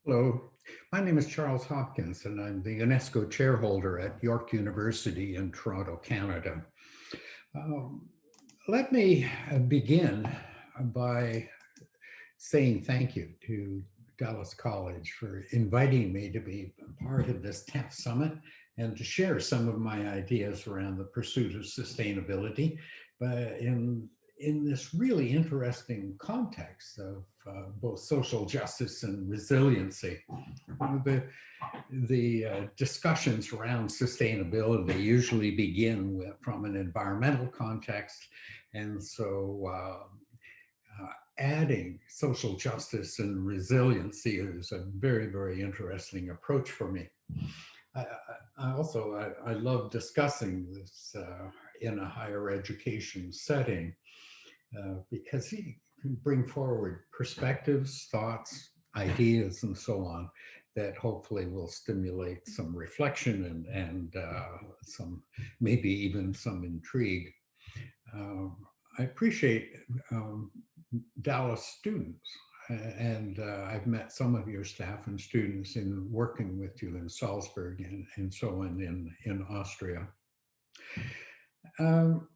Hello, my name is Charles Hopkins, and I'm the UNESCO Chair holder at York University in Toronto, Canada. Um, Let me begin by saying thank you to Dallas College for inviting me to be part of this 10th summit and to share some of my ideas around the pursuit of sustainability, but in this really interesting context of both social justice and resiliency. The discussions around sustainability usually begin from an environmental context, and so adding social justice and resiliency is a very, very interesting approach for me. I, I love discussing this in a higher education setting because he can bring forward perspectives, thoughts, ideas, and so on that hopefully will stimulate some reflection and some maybe even some intrigue. Um, I appreciate Dallas students. And I've met some of your staff and students in working with you in Salzburg and so on in Austria. Um,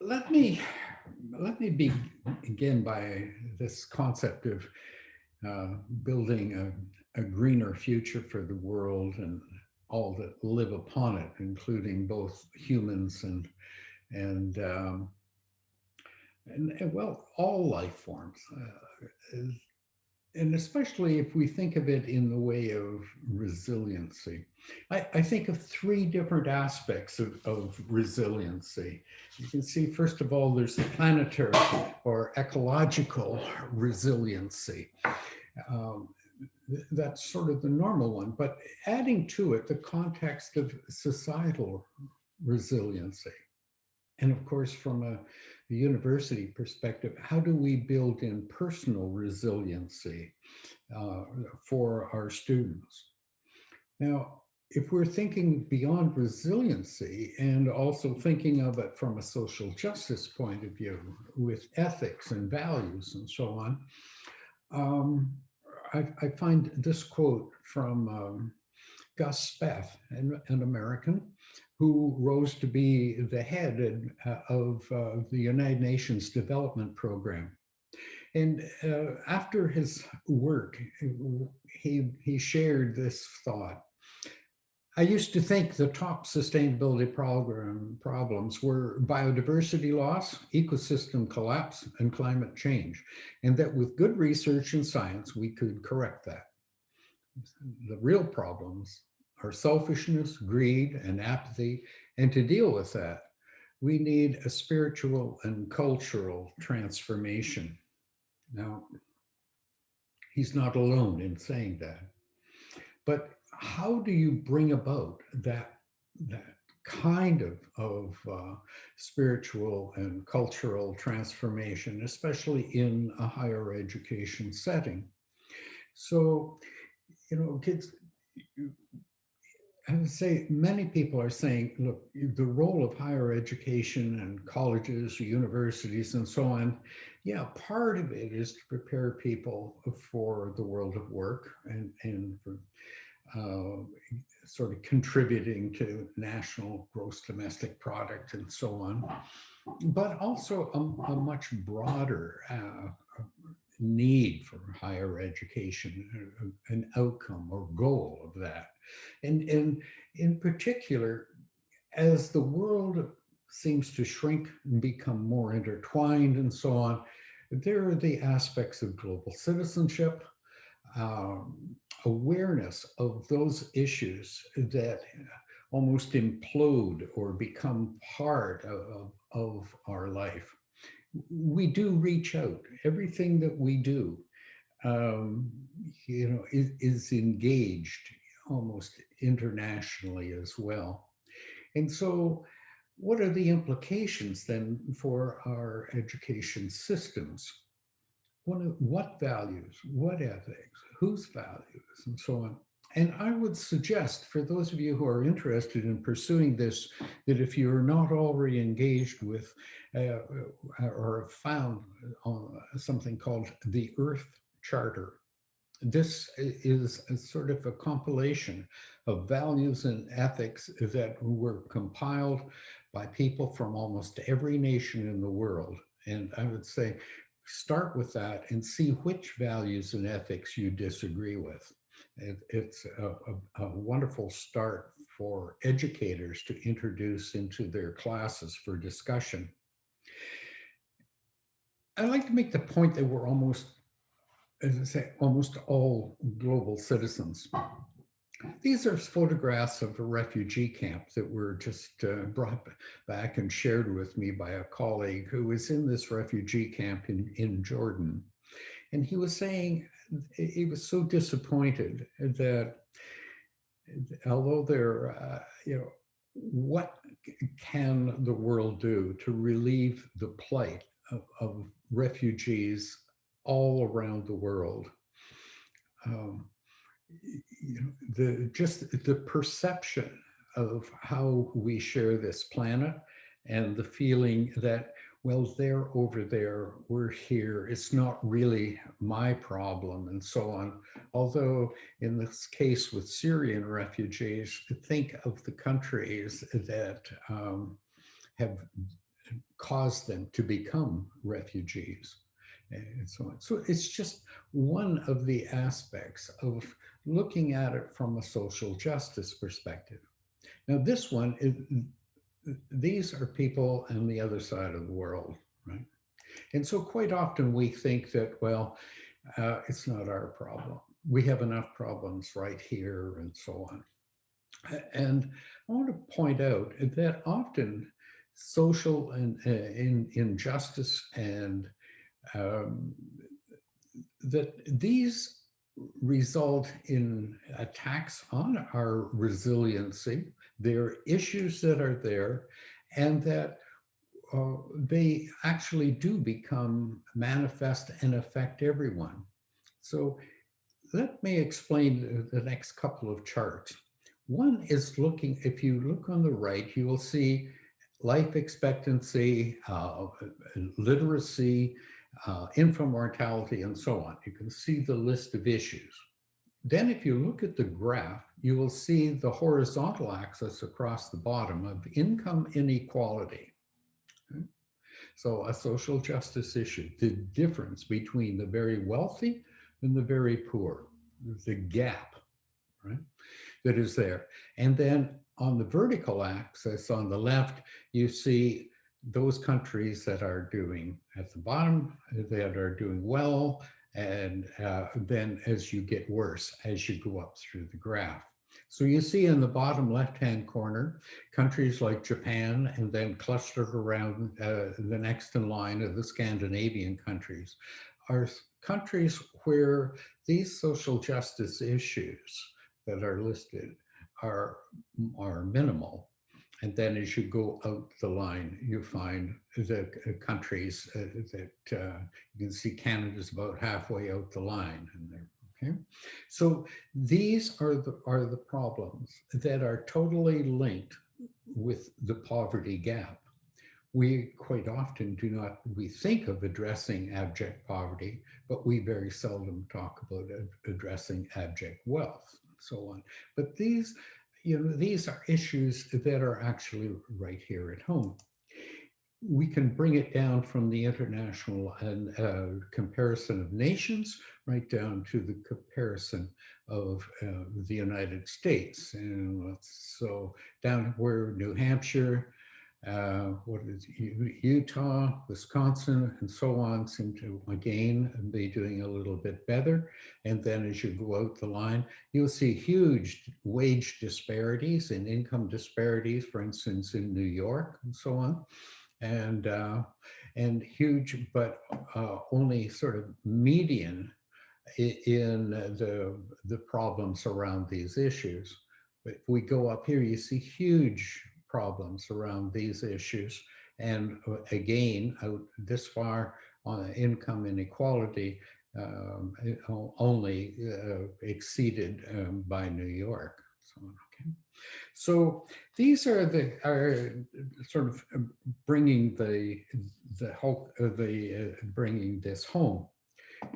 let me let me begin by this concept of building a greener future for the world and all that live upon it, including both humans and and well, all life forms. And especially if we think of it in the way of resiliency. I think of three different aspects of resiliency. You can see, first of all, there's the planetary or ecological resiliency. Um, that's sort of the normal one, but adding to it the context of societal resiliency. And of course, from a university perspective, how do we build in personal resiliency uh, for our students? Now, if we're thinking beyond resiliency and also thinking of it from a social justice point of view with ethics and values and so on, um, I find this quote from Gus Speth, an American who rose to be the head of the United Nations Development Program. And after his work, he shared this thought. I used to think the top sustainability problems were biodiversity loss, ecosystem collapse, and climate change, and that with good research and science, we could correct that. The real problems are selfishness, greed, and apathy. And to deal with that, we need a spiritual and cultural transformation. Now, he's not alone in saying that. But how do you bring about that kind of spiritual and cultural transformation, especially in a higher education setting? So, kids, I would say many people are saying, look, the role of higher education and colleges, universities, and so on, yeah, part of it is to prepare people for the world of work and for uh, sort of contributing to national gross domestic product and so on, but also a much broader need for higher education, an outcome or goal of that. And in particular, as the world seems to shrink and become more intertwined and so on, there are the aspects of global citizenship, awareness of those issues that almost implode or become part of our life. We do reach out. Everything that we do, um, is engaged almost internationally as well. And so, what are the implications then for our education systems? What values, what ethics, whose values, and so on. And I would suggest for those of you who are interested in pursuing this, that if you're not already engaged with or have found something called the Earth Charter, This is a sort of a compilation of values and ethics that were compiled by people from almost every nation in the world. And I would say, start with that and see which values and ethics you disagree with. It's a wonderful start for educators to introduce into their classes for discussion. I like to make the point that we're almost, as I say, almost all global citizens. These are photographs of a refugee camp that were just brought back and shared with me by a colleague who was in this refugee camp in Jordan. And he was saying he was so disappointed that although what can the world do to relieve the plight of refugees all around the world? Um, just the perception of how we share this planet and the feeling that, well, they're over there, we're here, it's not really my problem, and so on. Although in this case with Syrian refugees, think of the countries that have caused them to become refugees and so on. So it's just one of the aspects of looking at it from a social justice perspective. Now, this one is, these are people on the other side of the world, right? And so quite often we think that, well, it's not our problem. We have enough problems right here and so on. And I want to point out that often social and injustice and um, that these result in attacks on our resiliency. There are issues that are there, and that they actually do become manifest and affect everyone. So let me explain the next couple of charts. One is looking, if you look on the right, you will see life expectancy, literacy, infant mortality, and so on. You can see the list of issues. Then if you look at the graph, you will see the horizontal axis across the bottom of income inequality. Okay? So a social justice issue, the difference between the very wealthy and the very poor, the gap, right, that is there. And then on the vertical axis on the left, you see those countries that are doing at the bottom, that are doing well, and then as you get worse, as you go up through the graph. So you see in the bottom left-hand corner, countries like Japan, and then clustered around the next in line of the Scandinavian countries, are countries where these social justice issues that are listed are minimal. And then as you go out the line, you find the countries that you can see Canada's about halfway out the line. And there, okay? So these are the problems that are totally linked with the poverty gap. We quite often do not, we think of addressing abject poverty, but we very seldom talk about addressing abject wealth and so on. But these, these are issues that are actually right here at home. We can bring it down from the international and comparison of nations right down to the comparison of the United States. And so down where New Hampshire, what is Utah, Wisconsin, and so on seem to again be doing a little bit better. And then as you go out the line, you'll see huge wage disparities and income disparities, for instance, in New York and so on. And huge, but only sort of median in the problems around these issues. But if we go up here, you see huge problems around these issues. And again, out this far on income inequality, only exceeded by New York. So, okay. So these are sort of bringing the hope, bringing this home.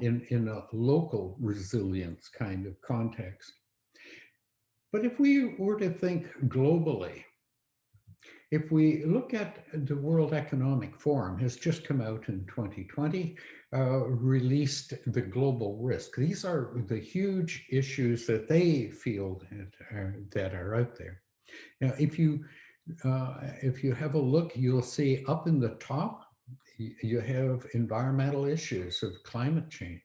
in a local resilience kind of context. But if we were to think globally, if we look at the World Economic Forum, has just come out in 2020, released the global risk. These are the huge issues that they feel that are out there. Now, if you have a look, you'll see up in the top, you have environmental issues of climate change.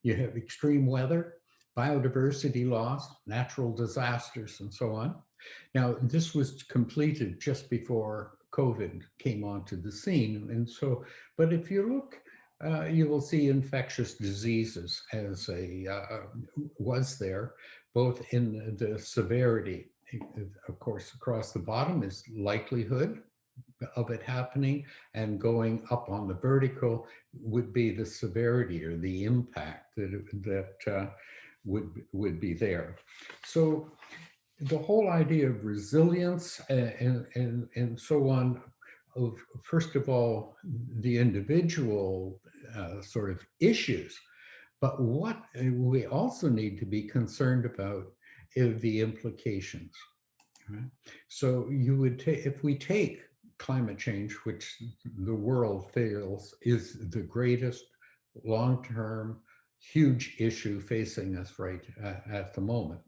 You have extreme weather, biodiversity loss, natural disasters, and so on. Now, this was completed just before COVID came onto the scene. And so, but if you look, you will see infectious diseases as was there, both in the severity. Of course, across the bottom is likelihood of it happening, and going up on the vertical would be the severity or the impact that would be there. So the whole idea of resilience and so on, of first of all, the individual sort of issues, but what we also need to be concerned about is the implications. Right? So you would take, if we take climate change, which the world feels is the greatest long-term huge issue facing us right at the moment,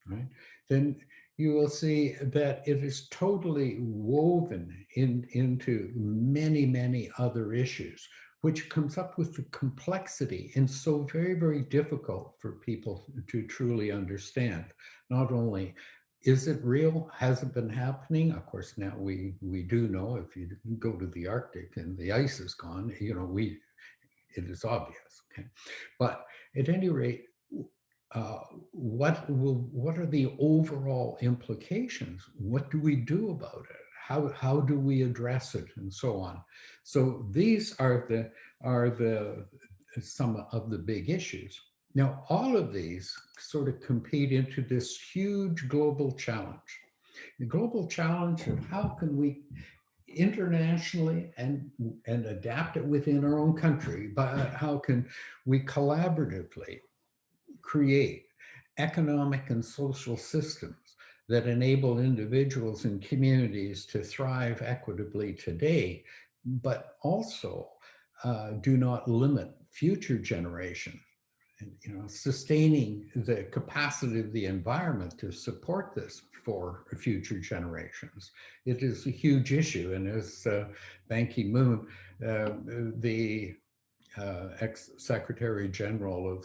right? Then you will see that it is totally woven into many, many other issues, which comes up with the complexity, and so very, very difficult for people to truly understand. Not only is it real, has it been happening? Of course, now we do know, if you go to the Arctic and the ice is gone, you know, it is obvious, okay? But at any rate, what are the overall implications? What do we do about it? How do we address it, and so on? So these are some of the big issues. Now, all of these sort of compete into this huge global challenge. The global challenge of how can we internationally and adapt it within our own country, but how can we collaboratively create economic and social systems that enable individuals and communities to thrive equitably today, but also do not limit future generations. And, you know, sustaining the capacity of the environment to support this for future generations. It is a huge issue, and as Ban Ki-moon, the ex-Secretary General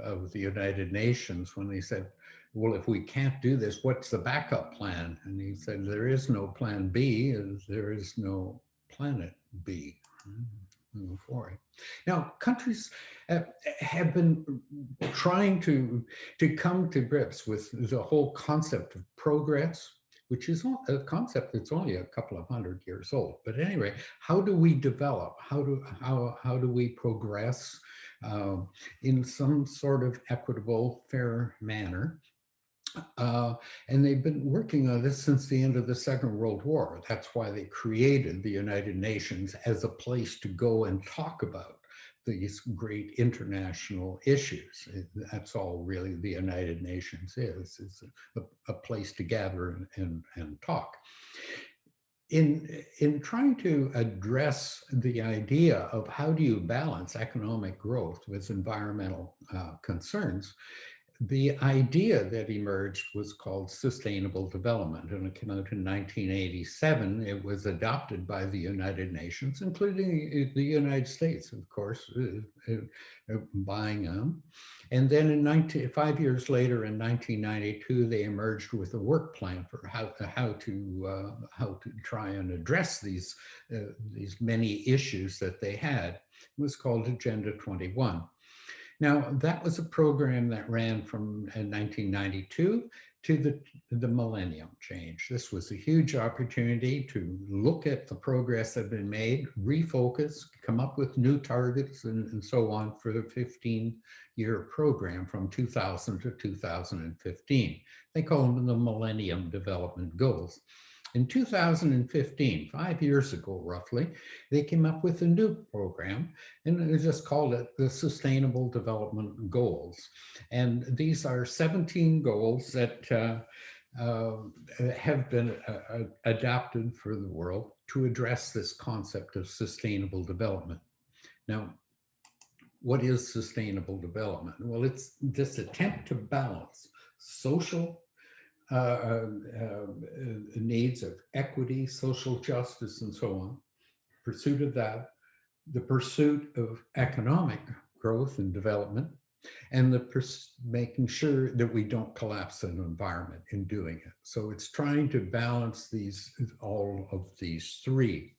of the United Nations, when he said, well, if we can't do this, what's the backup plan? And he said, there is no plan B, as there is no planet B. For it. Now, countries have been trying to come to grips with the whole concept of progress, which is a concept that's only a couple of 100 years old. But anyway, how do we develop? How do we progress in some sort of equitable, fair manner? And they've been working on this since the end of the Second World War. That's why they created the United Nations as a place to go and talk about these great international issues. That's all really the United Nations is a place to gather and talk. In trying to address the idea of how do you balance economic growth with environmental concerns, the idea that emerged was called sustainable development, and it came out in 1987. It was adopted by the United Nations, including the United States, of course, buying them. And then 5 years later, in 1992, they emerged with a work plan for how to try and address these many issues that they had. It was called Agenda 21. Now, that was a program that ran from 1992 to the millennium change. This was a huge opportunity to look at the progress that had been made, refocus, come up with new targets, and so on for the 15-year program from 2000 to 2015. They call them the Millennium Development Goals. In 2015, 5 years ago roughly, they came up with a new program, and they just called it the Sustainable Development Goals. And these are 17 goals that uh, have been adapted for the world to address this concept of sustainable development. Now, what is sustainable development? Well, it's this attempt to balance social uh, uh, needs of equity, social justice, and so on, pursuit of that, the pursuit of economic growth and development, and making sure that we don't collapse an environment in doing it. So it's trying to balance all of these three.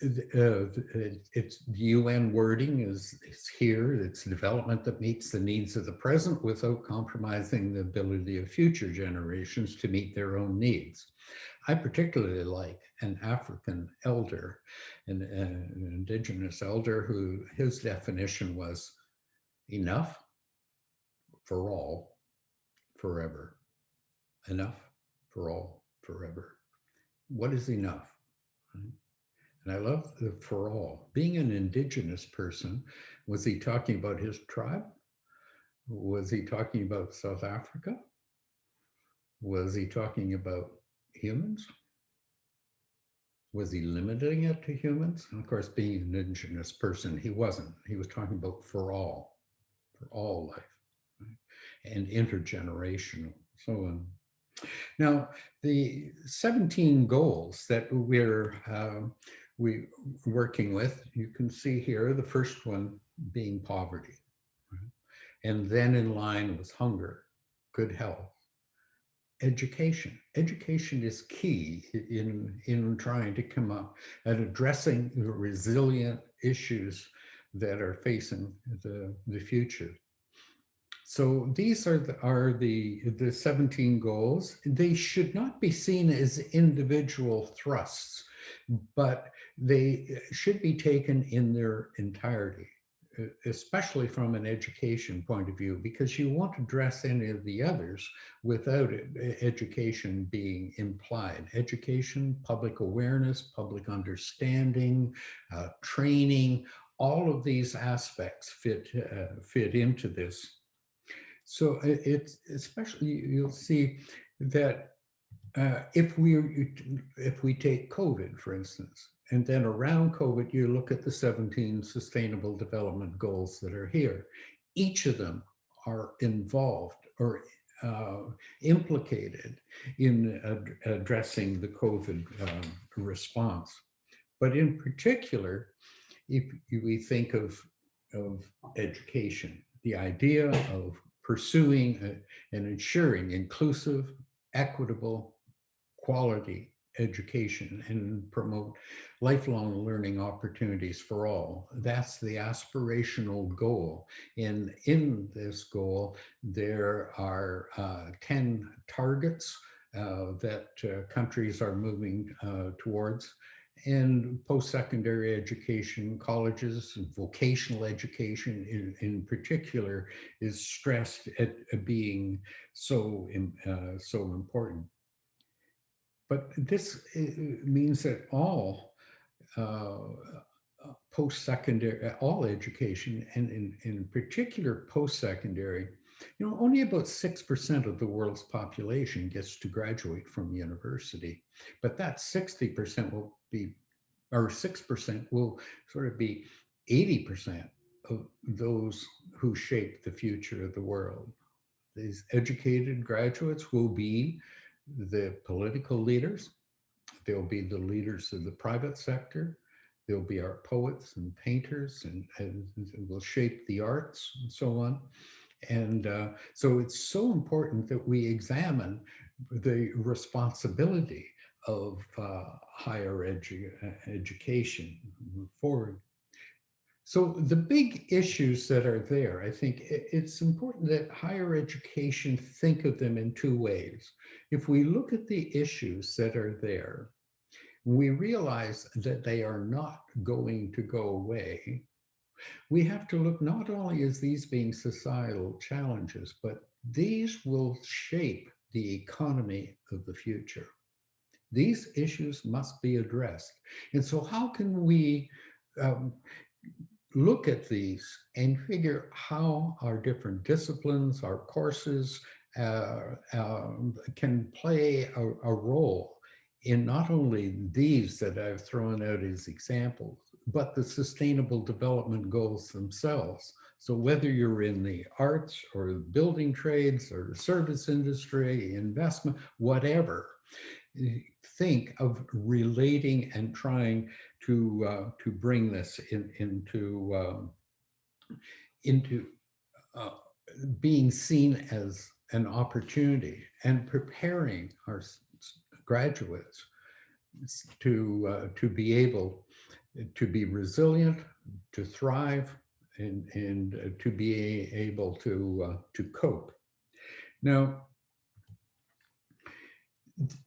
It's the UN wording is here. It's development that meets the needs of the present without compromising the ability of future generations to meet their own needs. I particularly like an African elder, an indigenous elder, who his definition was enough for all, forever. Enough for all, forever. What is enough? And I love the for all. Being an indigenous person, was he talking about his tribe? Was he talking about South Africa? Was he talking about humans? Was he limiting it to humans? And of course, being an indigenous person, he wasn't. He was talking about for all life, right? And intergenerational, so on. Now, the 17 goals that we're working with, you can see here, the first one being poverty. Right? And then in line was hunger, good health, education. Education is key in trying to come up and addressing the resilient issues that are facing the future. So these are the 17 goals. They should not be seen as individual thrusts, but they should be taken in their entirety, especially from an education point of view, because you won't address any of the others without education being implied. Education, public awareness, public understanding, training, all of these aspects fit into this. So it's especially, you'll see that if we take COVID, for instance, and then around COVID, you look at the 17 sustainable development goals that are here. Each of them are involved or implicated in addressing the COVID response. But in particular, if we think of education, the idea of pursuing and ensuring inclusive, equitable, quality education and promote lifelong learning opportunities for all. That's the aspirational goal. In this goal, there are 10 targets that countries are moving towards. And post-secondary education, colleges, vocational education in particular is stressed at being so important. But this means that all post-secondary, all education, and in particular post-secondary, only about 6% of the world's population gets to graduate from university, but that 60% will be, or 6% will sort of be 80% of those who shape the future of the world. These educated graduates will be the political leaders. They'll be the leaders of the private sector. They'll be our poets and painters, and will shape the arts and so on. And so it's so important that we examine the responsibility of higher education forward. So the big issues that are there, I think it's important that higher education think of them in two ways. If we look at the issues that are there, we realize that they are not going to go away. We have to look not only as these being societal challenges, but these will shape the economy of the future. These issues must be addressed. And so how can we um, look at these and figure how our different disciplines, our courses can play a role in not only these that I've thrown out as examples, but the sustainable development goals themselves. So whether you're in the arts or the building trades or the service industry, investment, whatever, think of relating and trying to bring this into being seen as an opportunity and preparing our graduates to be able to be resilient, to thrive, and to be able to cope. Now,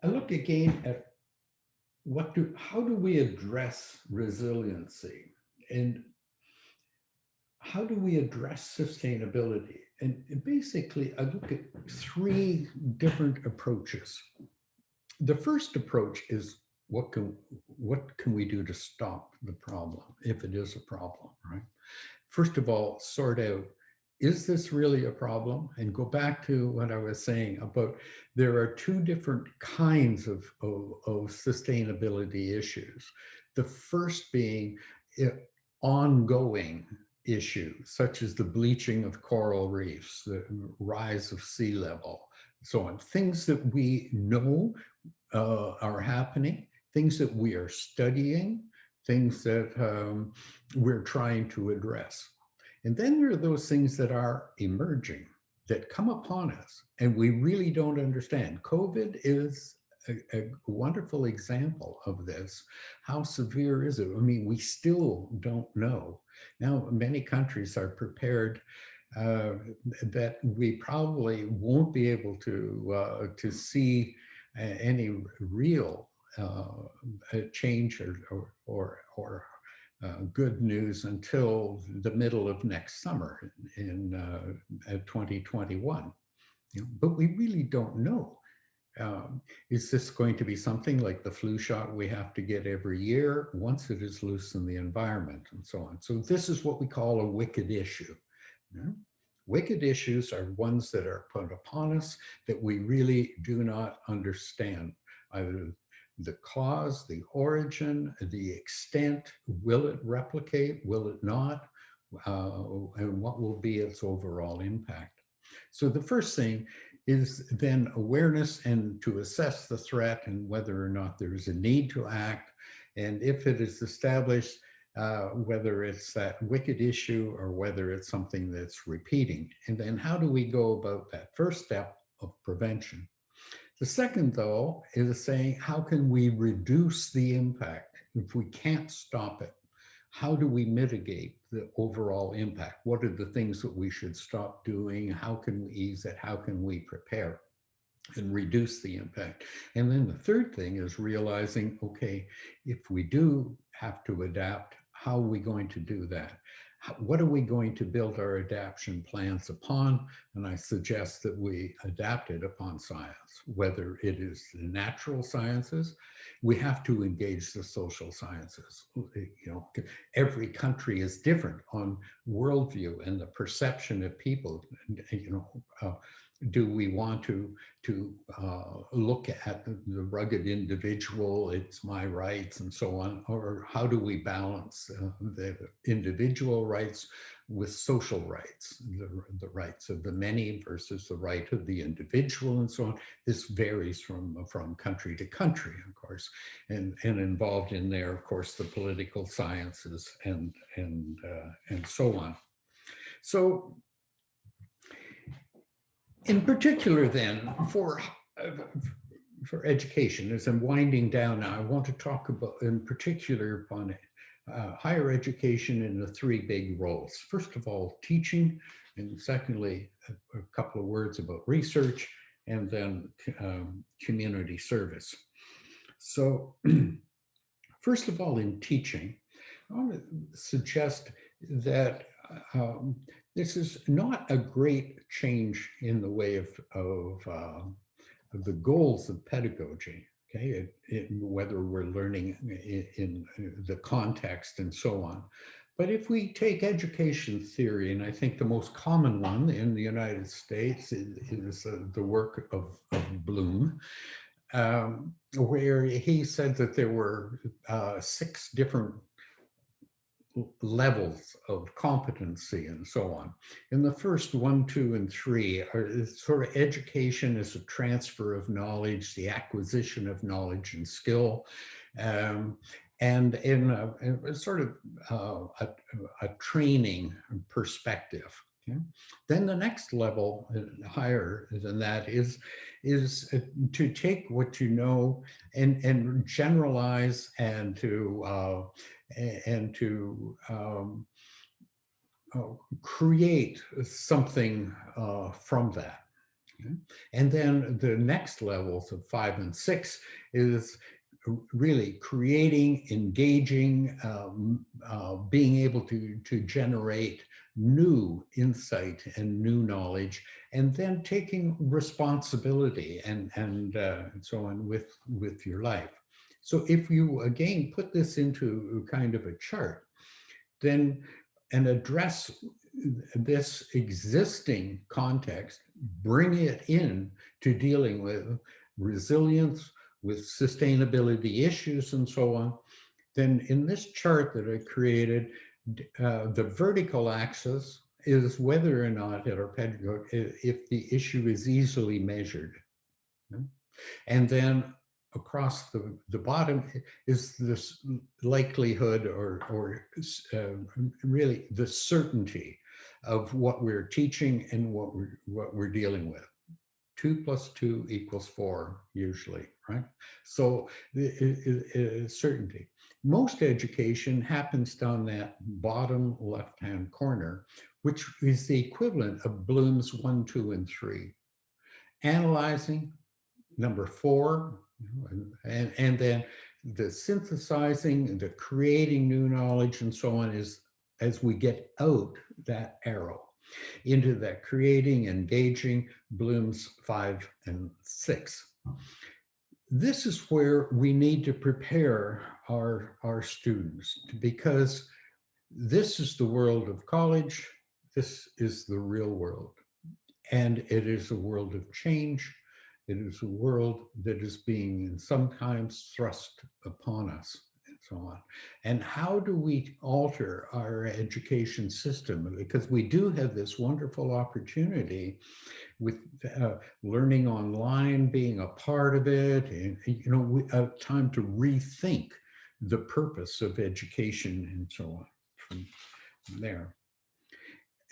I look again at how do we address resiliency, and how do we address sustainability? And basically, I look at three different approaches. The first approach is what can we do to stop the problem, if it is a problem, right? First of all, sort out, is this really a problem? And go back to what I was saying about there are two different kinds of sustainability issues. The first being ongoing issues, such as the bleaching of coral reefs, the rise of sea level, so on. Things that we know are happening, things that we are studying, things that we're trying to address. And then there are those things that are emerging, that come upon us, and we really don't understand. COVID is a wonderful example of this. How severe is it? I mean, we still don't know. Now, many countries are prepared that we probably won't be able to see any real change or good news until the middle of next summer in 2021. But we really don't know. Is this going to be something like the flu shot we have to get every year once it is loose in the environment and so on? So this is what we call a wicked issue. Wicked issues are ones that are put upon us that we really do not understand, either the cause, the origin, the extent. Will it replicate? Will it not? And what will be its overall impact? So the first thing is then awareness, and to assess the threat and whether or not there is a need to act. And if it is established, whether it's that wicked issue or whether it's something that's repeating. And then how do we go about that first step of prevention? The second, though, is saying, how can we reduce the impact? If we can't stop it, how do we mitigate the overall impact? What are the things that we should stop doing? How can we ease it? How can we prepare and reduce the impact? And then the third thing is realizing, okay, if we do have to adapt, how are we going to do that? What are we going to build our adaptation plans upon? And I suggest that we adapt it upon science, whether it is the natural sciences. We have to engage the social sciences. Every country is different on worldview and the perception of people. Do we want to look at the rugged individual, it's my rights and so on, or how do we balance the individual rights with social rights, the rights of the many versus the right of the individual and so on? This varies from country to country, of course, and involved in there, of course, the political sciences and so on. So, in particular, then, for education, as I'm winding down now, I want to talk about, in particular, upon higher education in the three big roles. First of all, teaching, and secondly, a couple of words about research, and then community service. So, first of all, in teaching, I want to suggest that this is not a great change in the way of the goals of pedagogy. okay, whether we're learning in the context and so on. But if we take education theory, and I think the most common one in the United States is the work of Bloom, where he said that there were 6 different levels of competency and so on. In the first 1, 2, and 3 are sort of education as a transfer of knowledge, the acquisition of knowledge and skill, and in a sort of a training perspective. Okay? Then the next level, higher than that, is to take what you know and generalize and to create something from that. Okay? And then the next levels of 5 and 6 is really creating, engaging, being able to generate new insight and new knowledge, and then taking responsibility and so on with your life. So if you again put this into kind of a chart, then and address this existing context, bring it in to dealing with resilience, with sustainability issues and so on, then in this chart that I created, the vertical axis is whether or not at our pedagogue, if the issue is easily measured. Okay? And then across the bottom is this likelihood or really the certainty of what we're teaching and what we're dealing with. 2 + 2 = 4 usually, right? So certainty. Most education happens down that bottom left-hand corner, which is the equivalent of Bloom's 1, 2, and 3. Analyzing, number 4, and then the synthesizing, the creating new knowledge and so on is as we get out that arrow into that creating, engaging, Bloom's 5 and 6. This is where we need to prepare our students, because this is the world of college, this is the real world, and it is a world of change. It is a world that is being sometimes thrust upon us and so on. And how do we alter our education system? Because we do have this wonderful opportunity with learning online, being a part of it, and we have time to rethink the purpose of education and so on from there.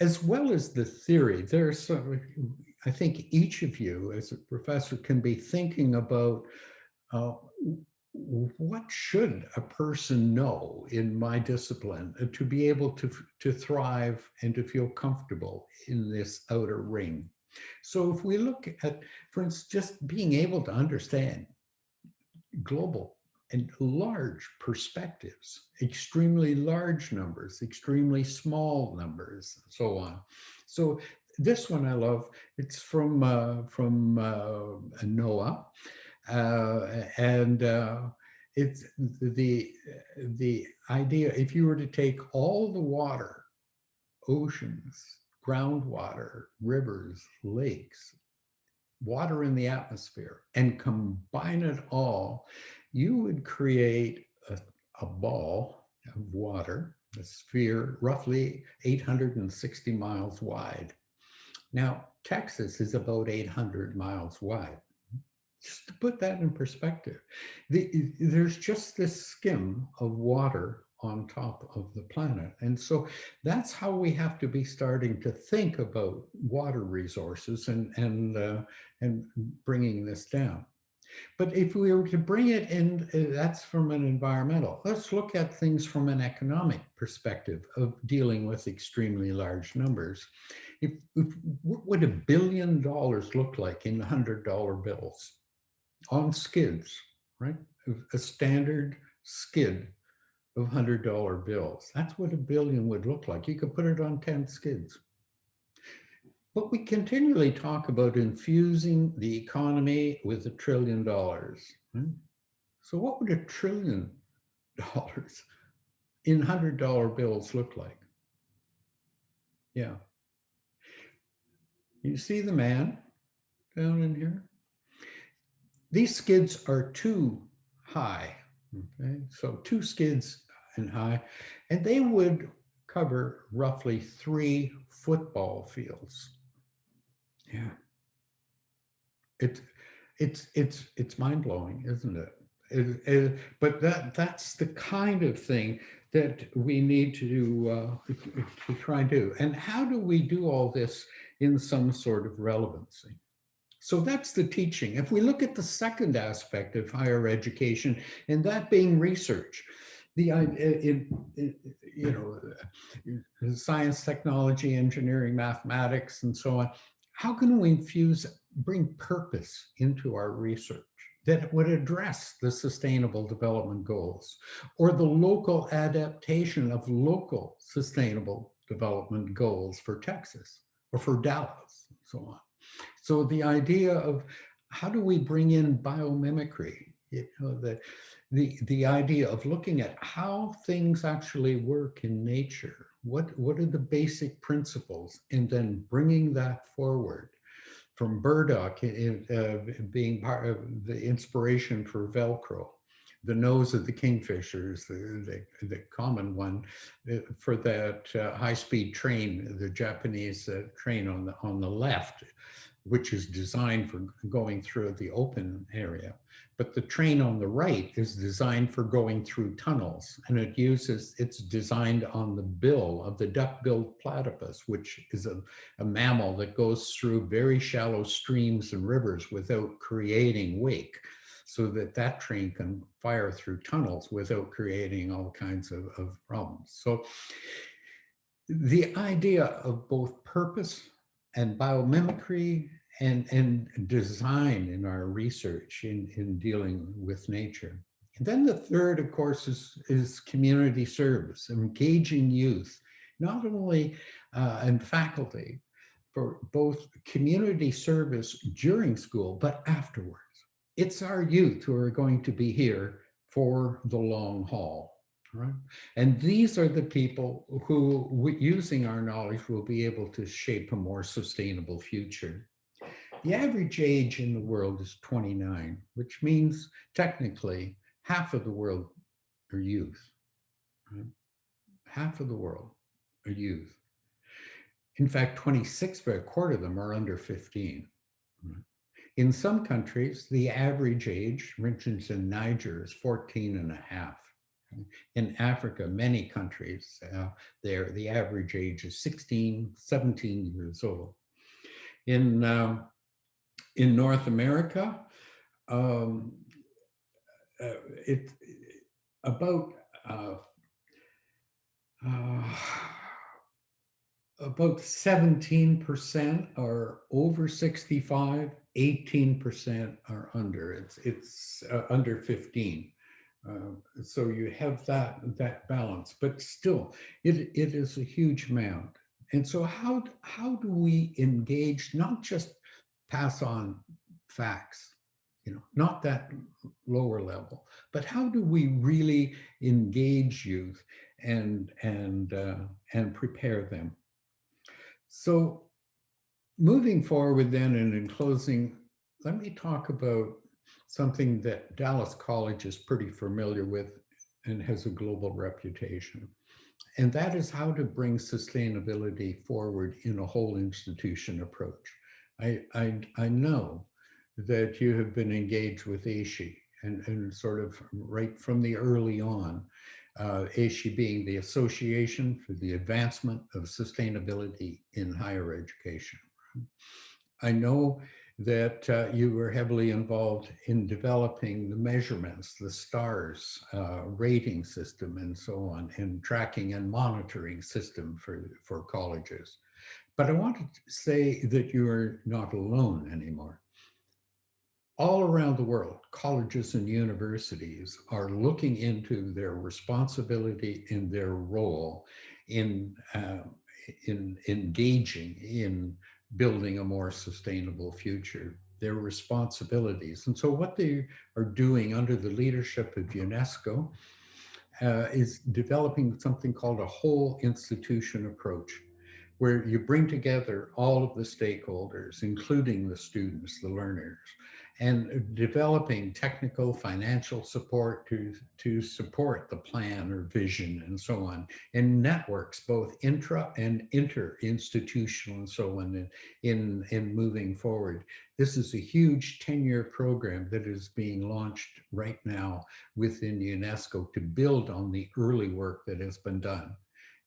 As well as the theory, there's some, I think each of you as a professor can be thinking about what should a person know in my discipline to be able to thrive and to feel comfortable in this outer ring. So if we look at, for instance, just being able to understand global and large perspectives, extremely large numbers, extremely small numbers, and so on. So this one I love. It's from NOAA, and it's the idea. If you were to take all the water, oceans, groundwater, rivers, lakes, water in the atmosphere, and combine it all, you would create a ball of water, a sphere roughly 860 miles wide. Now, Texas is about 800 miles wide. Just to put that in perspective, there's just this skim of water on top of the planet. And so that's how we have to be starting to think about water resources and bringing this down. But if we were to bring it in, that's from an environmental. Let's look at things from an economic perspective of dealing with extremely large numbers. What would $1 billion look like in $100 bills on skids, right? A standard skid of $100 bills. That's what $1 billion would look like. You could put it on 10 skids. But we continually talk about infusing the economy with $1 trillion, right? So what would $1 trillion in $100 bills look like? Yeah. You see the man down in here? These skids are too high, okay? So 2 skids and high, and they would cover roughly 3 football fields. Yeah. It's mind-blowing, isn't it? But that's the kind of thing that we need to try and do. And how do we do all this in some sort of relevancy? So that's the teaching. If we look at the second aspect of higher education, and that being research, the science, technology, engineering, mathematics, and so on, how can we bring purpose into our research that would address the Sustainable Development Goals or the local adaptation of local Sustainable Development Goals for Texas or for Dallas, and so on? So the idea of how do we bring in biomimicry, the idea of looking at how things actually work in nature, what are the basic principles, and then bringing that forward from burdock being part of the inspiration for Velcro, the nose of the kingfishers, the common one for that high-speed train, the Japanese train on the left, which is designed for going through the open area. But the train on the right is designed for going through tunnels, and it's designed on the bill of the duck-billed platypus, which is a mammal that goes through very shallow streams and rivers without creating wake, so that train can fire through tunnels without creating all kinds of problems. So the idea of both purpose and biomimicry and design in our research in dealing with nature. And then the third, of course, is community service, engaging youth, not only and faculty, for both community service during school, but afterwards. It's our youth who are going to be here for the long haul. Right? And these are the people who, using our knowledge, will be able to shape a more sustainable future. The average age in the world is 29, which means technically half of the world are youth. Right? Half of the world are youth. In fact, 26, but a quarter of them are under 15. Right? In some countries, the average age, for instance, in Niger, is 14 and a half. In Africa, many countries, the average age is 16, 17 years old. In North America, it about 17% are over 65, 18% are under. It's under 15. So you have that balance, but still, it is a huge amount. And so how do we engage, not just pass on facts, not that lower level, but how do we really engage youth and prepare them? So moving forward then, and in closing, let me talk about something that Dallas College is pretty familiar with and has a global reputation. And that is how to bring sustainability forward in a whole institution approach. I know that you have been engaged with ASHE and sort of right from the early on, ASHE being the Association for the Advancement of Sustainability in Higher Education. I know that you were heavily involved in developing the measurements, the STARS rating system and so on, and tracking and monitoring system for colleges. But I want to say that you are not alone anymore. All around the world, colleges and universities are looking into their responsibility and their role in engaging in building a more sustainable future. their responsibilities. And so what they are doing under the leadership of UNESCO is developing something called a whole institution approach, where you bring together all of the stakeholders, including the students, the learners, and developing technical, financial support to support the plan or vision and so on, and networks, both intra and inter-institutional and so on, in moving forward. This is a huge 10-year program that is being launched right now within UNESCO to build on the early work that has been done.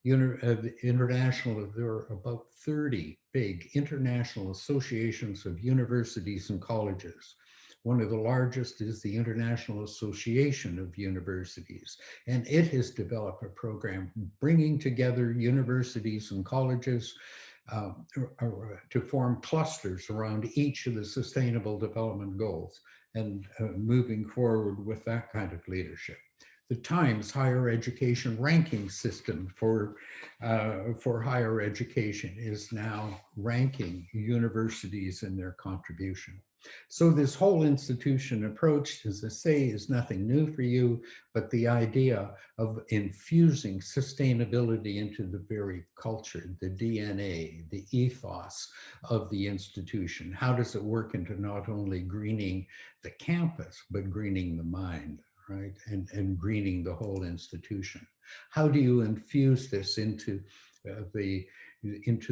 International, there are about 30 big international associations of universities and colleges. One of the largest is the International Association of Universities, and it has developed a program bringing together universities and colleges to form clusters around each of the Sustainable Development Goals, and moving forward with that kind of leadership. The Times higher education ranking system for higher education is now ranking universities and their contribution. So this whole institution approach, as I say, is nothing new for you, but the idea of infusing sustainability into the very culture, the DNA, the ethos of the institution. How does it work into not only greening the campus, but greening the mind? Right, and greening the whole institution. How do you infuse this into the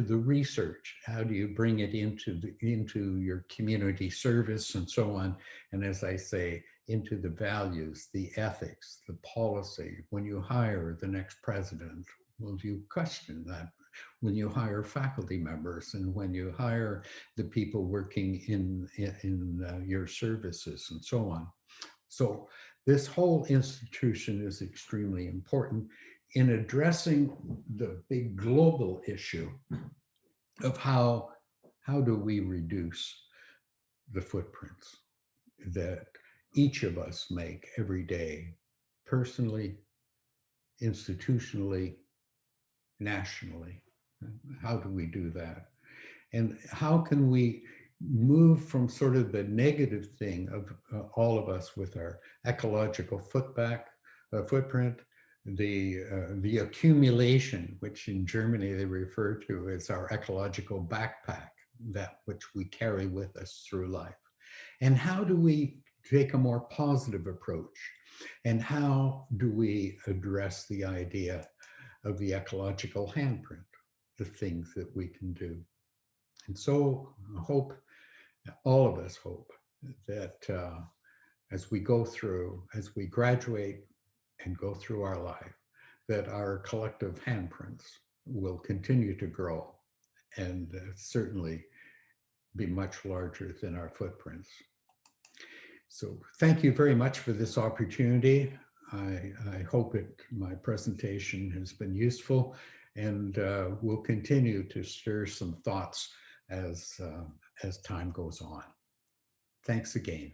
research? How do you bring it into your community service and so on? And as I say, into the values, the ethics, the policy. When you hire the next president, will you question that? When you hire faculty members, and when you hire the people working in your services and so on. So this whole institution is extremely important in addressing the big global issue of how do we reduce the footprints that each of us make every day, personally, institutionally, nationally. How do we do that? And how can we move from sort of the negative thing of all of us with our ecological footprint, the accumulation, which in Germany they refer to as our ecological backpack, that which we carry with us through life. And how do we take a more positive approach? And how do we address the idea of the ecological handprint, the things that we can do? And so I hope, all of us hope, that as we go through, as we graduate and go through our life, that our collective handprints will continue to grow and certainly be much larger than our footprints. So thank you very much for this opportunity. I hope my presentation has been useful, and will continue to stir some thoughts as time goes on. Thanks again.